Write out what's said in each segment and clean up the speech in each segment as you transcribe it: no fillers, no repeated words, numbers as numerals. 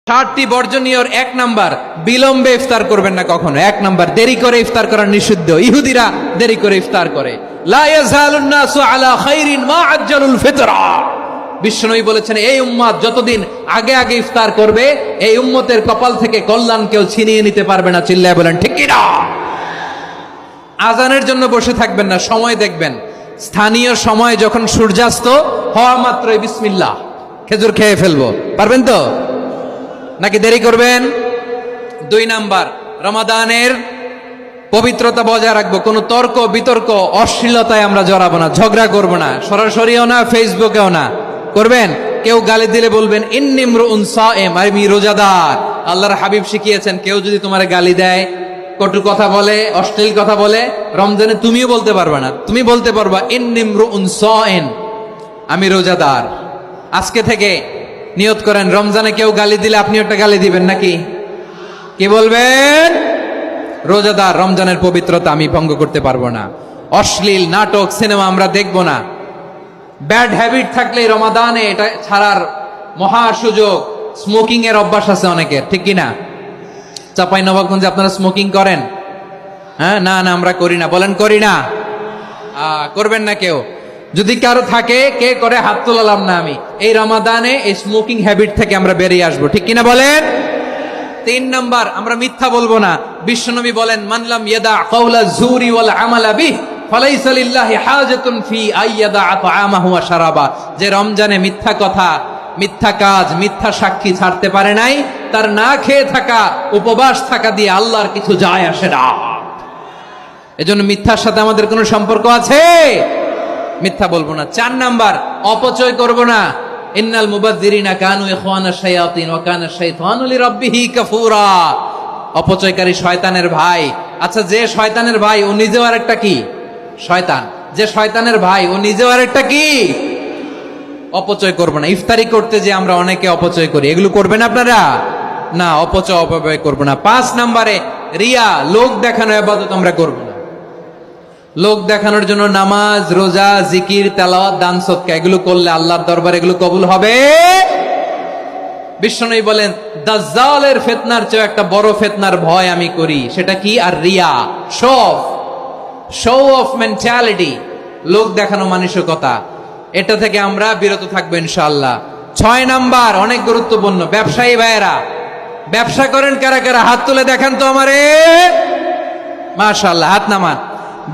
60টি বর্জনীয়র 1 number, বিলম্বে ইফতার করবেন না কখনো। 1 নাম্বার, দেরি করে ইফতার করা নিষিদ্ধ। ইহুদিরা দেরি করে ইফতার করে। লা ইয়াজালুন নাসু আলা খাইরিন মা আজ্জালুল ফিতরা। বিশ্বনবী বলেছেন, এই উম্মত যতদিন আগে আগে ইফতার করবে, এই উম্মতের কপাল থেকে কল্যাণ কেউ ছিনিয়ে নিতে পারবে না। চিল্লায় বলেন ঠিক কি না? আজানের জন্য বসে থাকবেন না, সময় দেখবেন। স্থানীয় সময় যখন সূর্যাস্ত হওয়া মাত্রই বিসমিল্লাহ, খেজুর খেয়ে ফেলবো। পারবেন তো নাকি দেরি করবেন? 2 নাম্বার, রমাদানের পবিত্রতা বজায় রাখবো। কোনো তর্ক বিতর্ক অশ্লীলতায় আমরা জড়াবো না, ঝগড়া করবো না, সরাসরিও না, ফেসবুকেও না। করবেন? কেউ গালি দিলে বলবেন ইন্নী ইমরুউন সায়েম, আমি রোজাদার। আল্লাহর হাবিব শিখিয়েছেন, কেউ যদি তোমার গালি দেয়, কটু কথা বলে, অশ্লীল কথা বলে, রমজানে তুমিও বলতে পারবে না। তুমি বলতে পারবা ইন্নী ইমরুউন সায়েম, আমি রোজাদার। আজকে থেকে নিয়ত করেন, রমজানে কেউ গালি দিলে আপনি একটা গালি দিবেন নাকি? কি বলবেন? রোজাদার, রমজানের পবিত্রতা আমি ভঙ্গ করতে পারবো না। অশ্লীল নাটক সিনেমা আমরা দেখবো না। ব্যাড হ্যাবিট থাকলে রমাদানে এটা ছাড়ার মহা সুযোগ। স্মোকিং এর অভ্যাস আছে অনেকের, ঠিক কিনা? চাঁপাইনবাবগঞ্জে আপনারা স্মোকিং করেন? হ্যাঁ, না না আমরা করি না। বলেন করি না? করবেন না কেউ? যদি কারো থাকে, কে করে হাত তোলালাম না আমি। এই রমাদানে এই স্মোকিং হ্যাবিট থেকে আমরা বেরিয়ে আসবো, ঠিক কিনা বলেন? 3 নাম্বার, আমরা মিথ্যা বলবো না। বিশ্বনবী বলেন, মানলাম ইয়াদা কাওলা যুরি ওয়াল আমালা বিহি ফালাইসা লিল্লাহি হাজাতুন ফি আইয়াদা তাআমাহু ওয়া শারাবা। যে রমজানে মিথ্যা কথা, মিথ্যা কাজ, মিথ্যা সাক্ষী ছাড়তে পারে নাই, তার না খেয়ে থাকা, উপবাস থাকা দিয়ে আল্লাহর কিছু যায় আসে না। এজন্য মিথ্যার সাথে আমাদের কোনো সম্পর্ক আছে? মিথ্যা বলবো না। 4 নাম্বার, অপচয় করব না। ইন্নাল মুবাযযিরিনা কানু ইখওয়ানাশ শায়াতিন ওয়া কানা শাইতানু লিরাব্বিহি কাফুরা। অপচয়কারী শয়তানের ভাই। আচ্ছা, যে শয়তানের ভাই ও নিজেও আরেকটা কি? শয়তান। যে শয়তানের ভাই ও নিজেও আরেকটা কি? অপচয় করব না। ইফতারি করতে যে আমরা অনেকে অপচয় করি, এগুলো করবেন আপনারা? না, অপচয় অপব্যয় করব না। 5 নাম্বারে, রিয়া, লোক দেখানো ইবাদত আমরা করব না। লোক দেখানোর জন্য নামাজ, রোজা, জিকির, তেলাওয়াত, দান, সদকা এগুলো করলে আল্লাহর দরবারে এগুলো কবুল হবে? বিশ্বনবী বলেন, দাজ্জালের ফিতনার চেয়ে একটা বড় ফিতনার ভয় আমি করি। সেটা কি? আর রিয়া, শো অফ মেন্টালিটি, লোক দেখানো মানসিকতা। এটা থেকে আমরা বিরত থাকবো ইনশাআল্লাহ। 6 নাম্বার, অনেক গুরুত্বপূর্ণ। ব্যবসায়ী ভাইয়েরা, ব্যবসা করেন কারা কারা? হাত তুলে দেখান তো আমারে। মাশাআল্লাহ, হাত নামান।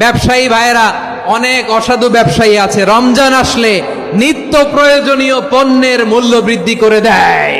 ব্যবসায়ী ভাইয়েরা, অনেক অসাধু ব্যবসায়ী আছে, রমজান আসলে নিত্য প্রয়োজনীয় পণ্যের মূল্য বৃদ্ধি করে দেয়।